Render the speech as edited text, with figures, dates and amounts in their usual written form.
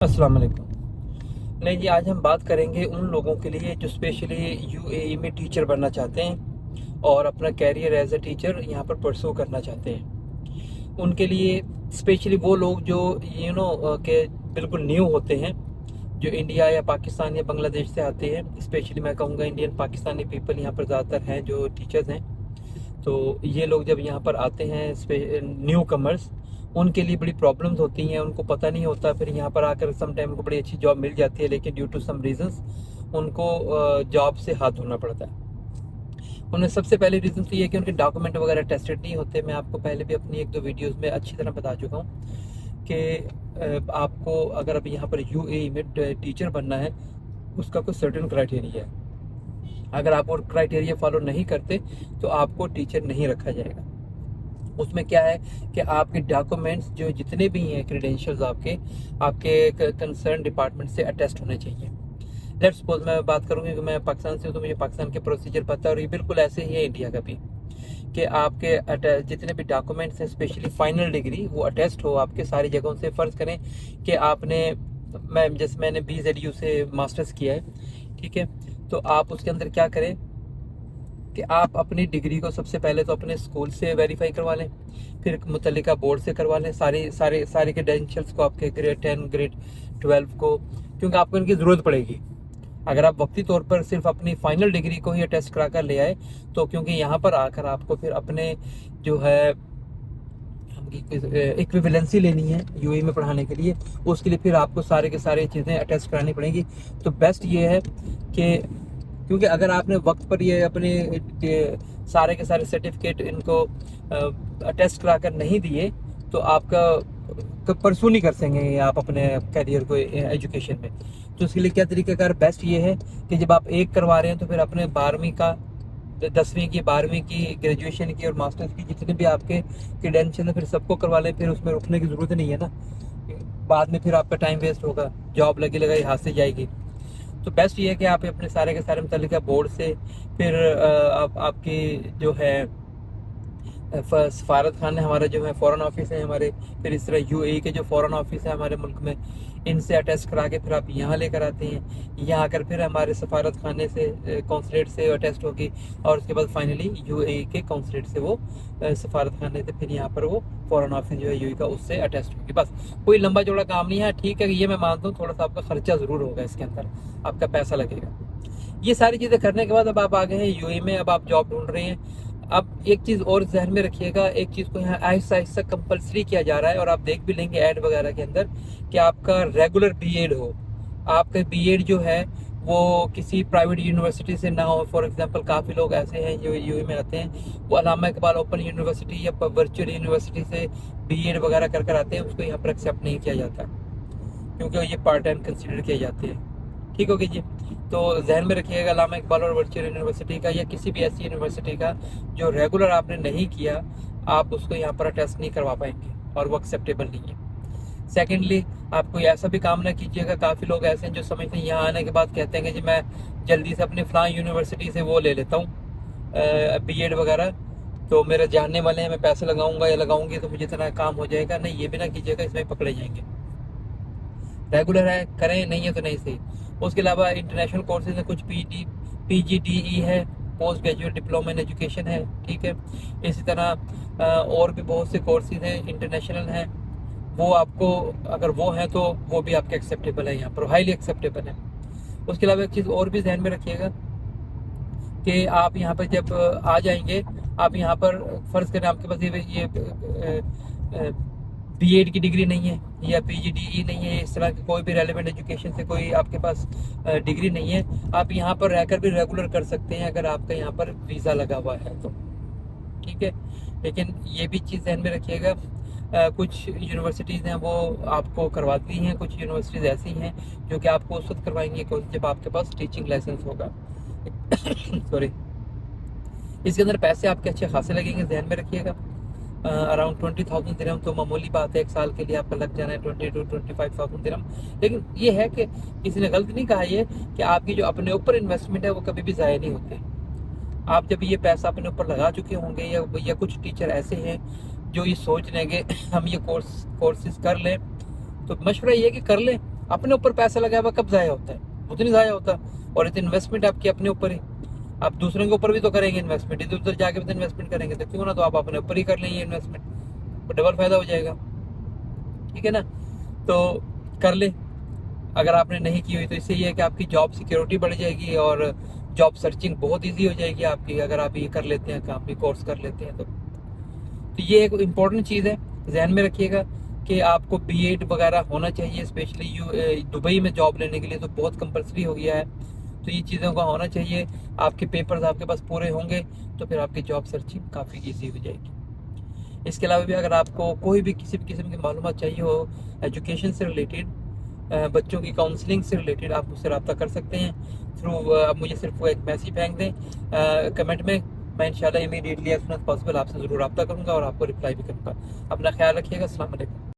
अस्सलाम वालेकुम। नहीं जी, आज हम बात करेंगे उन लोगों के लिए जो स्पेशली यूएई में टीचर बनना चाहते हैं और अपना कैरियर एज अ टीचर यहाँ पर परसू करना चाहते हैं। उनके लिए स्पेशली वो लोग जो के बिल्कुल न्यू होते हैं, जो इंडिया या पाकिस्तान या बांग्लादेश से आते हैं। स्पेशली मैं कहूँगा इंडियन पाकिस्तानी पीपल यहाँ पर ज़्यादातर हैं जो टीचर्स हैं। तो ये लोग जब यहाँ पर आते हैं, न्यू कमर्स, उनके लिए बड़ी प्रॉब्लम्स होती हैं। उनको पता नहीं होता, फिर यहाँ पर आकर सम टाइम उनको बड़ी अच्छी जॉब मिल जाती है, लेकिन ड्यू टू सम रीजंस उनको जॉब से हाथ धोना पड़ता है। उनमें सबसे पहले रीज़न तो ये है कि उनके डॉक्यूमेंट वगैरह टेस्टेड नहीं होते। मैं आपको पहले भी अपनी एक दो वीडियोस में अच्छी तरह बता चुका हूँ कि आपको अगर अभी यहाँ पर यूएई में टीचर बनना है, उसका कोई सर्टेन क्राइटेरिया है। अगर आप वो क्राइटेरिया फॉलो नहीं करते तो आपको टीचर नहीं रखा जाएगा। उसमें क्या है कि आपके डॉक्यूमेंट्स जो जितने भी हैं, क्रेडेंशियल्स आपके कंसर्न डिपार्टमेंट से अटेस्ट होने चाहिए। लेट्स सपोज मैं बात करूँगी कि मैं पाकिस्तान से हूँ, तो मुझे पाकिस्तान के प्रोसीजर पता है और ये बिल्कुल ऐसे ही है इंडिया का भी, कि आपके जितने भी डॉक्यूमेंट्स हैं, स्पेशली फाइनल डिग्री, वो अटेस्ट हो आपके सारी जगहों से। फ़र्ज़ करें कि मैंने BZU से मास्टर्स किया है, ठीक है। तो आप उसके अंदर क्या करें कि आप अपनी डिग्री को सबसे पहले तो अपने स्कूल से वेरीफाई करवा लें, फिर मुतल्लिका बोर्ड से करवा लें सारे क्रेडेंशियल्स को, आपके ग्रेड 10 ग्रेड 12 को, क्योंकि आपको इनकी ज़रूरत पड़ेगी। अगर आप वक्ती तौर पर सिर्फ अपनी फाइनल डिग्री को ही अटेस्ट करा कर ले आए, तो क्योंकि यहाँ पर आकर आपको फिर अपने जो है इक्विवेलेंसी लेनी है यूएई में पढ़ाने के लिए, उसके लिए फिर आपको सारे के सारे चीज़ें अटेस्ट करानी पड़ेंगी। तो बेस्ट ये है कि क्योंकि अगर आपने वक्त पर ये अपने सारे के सारे सर्टिफिकेट इनको अटेस्ट करा कर नहीं दिए, तो आपका परसू नहीं कर सकेंगे आप अपने करियर को एजुकेशन में। तो उसके लिए क्या तरीक़ाकार बेस्ट ये है कि जब आप एक करवा रहे हैं तो फिर अपने 12वीं का, 10वीं की, 12वीं की, ग्रेजुएशन की और मास्टर्स की जितने भी आपके क्रेडेंशियल है, फिर सबको करवा लें। फिर उसमें रुकने की ज़रूरत नहीं है ना, बाद में फिर आपका टाइम वेस्ट होगा, जॉब लगी लगाई हाथ से जाएगी। तो बेस्ट ये है कि आप अपने सारे के सारे मुतल्लिका बोर्ड से, फिर आपकी जो है सफारत खाने हमारे जो है फ़ॉरेन ऑफिस है हमारे, फिर इस तरह यूएई के जो फ़ॉरेन ऑफिस है हमारे मुल्क में, इनसे अटेस्ट करा के फिर आप यहाँ लेकर आते हैं। यहाँ आकर फिर हमारे सफारत खाने से, कौंसलेट से अटेस्ट होगी, और उसके बाद फाइनली यूएई के कौंसलेट से वो सफारत खाने से फिर यहाँ पर वो फ़ॉरेन ऑफिस जो है यूएई का, उससे अटेस्ट होगी। बस कोई लंबा चौड़ा काम नहीं है। ठीक है, ये मैं मानता हूँ थोड़ा सा आपका खर्चा ज़रूर होगा, इसके अंदर आपका पैसा लगेगा। ये सारी चीज़ें करने के बाद अब आप आ गए हैं यूएई में, अब आप जॉब ढूंढ रहे हैं। अब एक चीज़ और जहन में रखिएगा, एक चीज़ को यहाँ आहिस्ता आहिस्ता कंपलसरी किया जा रहा है, और आप देख भी लेंगे ऐड वगैरह के अंदर, कि आपका रेगुलर बीएड हो। आपका बीएड जो है वो किसी प्राइवेट यूनिवर्सिटी से ना हो। फॉर एग्जांपल काफ़ी लोग ऐसे हैं जो यूएई में आते हैं, वो अल्लामा इकबाल ओपन यूनिवर्सिटी या वर्चुअल यूनिवर्सिटी से बीएड वगैरह कर आते हैं, उसको यहाँ पर एक्सेप्ट नहीं किया जाता, क्योंकि ये पार्ट टाइम कंसिडर किए जाते हैं। ठीक होगी जी। तो जहन में रखिएगा, अल्लामा इकबाल और वर्चुअल यूनिवर्सिटी का या किसी भी ऐसी यूनिवर्सिटी का जो रेगुलर आपने नहीं किया, आप उसको यहाँ पर टेस्ट नहीं करवा पाएंगे, और वो एक्सेप्टेबल नहीं है। सेकेंडली, आप कोई ऐसा भी काम ना कीजिएगा। काफ़ी लोग ऐसे हैं जो समझते हैं यहाँ आने के बाद कहते हैं कि जी मैं जल्दी से अपनी फ़लाँ यूनिवर्सिटी से वो ले लेता हूँ बीएड वगैरह, तो मेरे जानने वाले हैं, मैं पैसे लगाऊंगा या लगाऊंगी तो मुझे इतना काम हो जाएगा। नहीं, ये भी ना कीजिएगा, इसमें पकड़े जाएंगे। रेगुलर है करें, नहीं है तो नहीं सही। उसके अलावा इंटरनेशनल कोर्सेज हैं, कुछ PGDE है, post graduate diploma in education है, ठीक है। इसी तरह और भी बहुत से कोर्सेज हैं इंटरनेशनल हैं, वो आपको अगर वो हैं तो वो भी आपके एक्सेप्टेबल है, यहाँ पर हाईली एक्सेप्टेबल है। उसके अलावा एक चीज़ और भी ध्यान में रखिएगा कि आप यहाँ पर जब आ जाएंगे, आप यहाँ पर फ़र्ज़ करें आपके पास ये बीएड की डिग्री नहीं है या PGDE नहीं है, इस तरह की कोई भी रेलेवेंट एजुकेशन से कोई आपके पास डिग्री नहीं है, आप यहाँ पर रहकर भी रेगुलर कर सकते हैं अगर आपका यहाँ पर वीज़ा लगा हुआ है तो, ठीक है। लेकिन ये भी चीज़ ध्यान में रखिएगा, कुछ यूनिवर्सिटीज़ हैं वो आपको करवाती हैं, कुछ यूनिवर्सिटीज़ ऐसी हैं जो कि आपको उस वक्त करवाएंगे जब आपके पास टीचिंग लाइसेंस होगा। सॉरी। इसके अंदर पैसे आपके अच्छे खासे लगेंगे, ध्यान में रखिएगा। अराउंड 20,000 दिरहम तो मामूली बात है, एक साल के लिए आपका लग जाना है 20 to 25,000 दिरहम। लेकिन ये है कि किसी ने गलत नहीं कहा ये कि आपकी जो अपने ऊपर इन्वेस्टमेंट है वो कभी भी ज़ाया नहीं होते। आप जब ये पैसा अपने ऊपर लगा चुके होंगे, या कुछ टीचर ऐसे हैं जो ये सोच लेंगे हम ये कोर्सेज कर लें, तो मशवरा ये है कि कर लें। अपने ऊपर पैसा लगाया हुआ कब ज़ाया होता है? वो तो नहीं ज़ाया होता। और ये तो इन्वेस्टमेंट आपकी अपने ऊपर है। आप दूसरों के ऊपर भी तो करेंगे इन्वेस्टमेंट, इधर उधर जाके भी तो इन्वेस्टमेंट करेंगे, तो क्यों ना तो आप अपने ऊपर ही कर लें ये इन्वेस्टमेंट, तो डबल फायदा हो जाएगा। ठीक है ना? तो कर ले। अगर आपने नहीं की हुई तो इससे ये है कि आपकी जॉब सिक्योरिटी बढ़ जाएगी और जॉब सर्चिंग बहुत इजी हो जाएगी आपकी, अगर आप ये कर लेते हैं काम भी, कोर्स कर लेते हैं तो ये एक इम्पॉर्टेंट चीज़ है, जहन में रखिएगा कि आपको बीएड वगैरह होना चाहिए। स्पेशली दुबई में जॉब लेने के लिए तो बहुत कंपलसरी हो गया है, तो ये चीज़ों का होना चाहिए। आपके पेपर्स आपके पास पूरे होंगे तो फिर आपकी जॉब सर्चिंग काफ़ी ईजी हो जाएगी। इसके अलावा भी अगर आपको कोई भी किसी भी किस्म की मालूमात चाहिए हो एजुकेशन से रिलेटेड, बच्चों की काउंसलिंग से रिलेटेड, आप मुझसे रब्ता कर सकते हैं थ्रू, आप मुझे सिर्फ वो एक मैसेज फेंक दें कमेंट में। मैं इंशाल्लाह immediately as soon as possible आपसे ज़रूर रब्ता करूँगा और आपको रिप्लाई भी करूँगा। अपना ख्याल रखिएगा। अस्सलाम वालेकुम।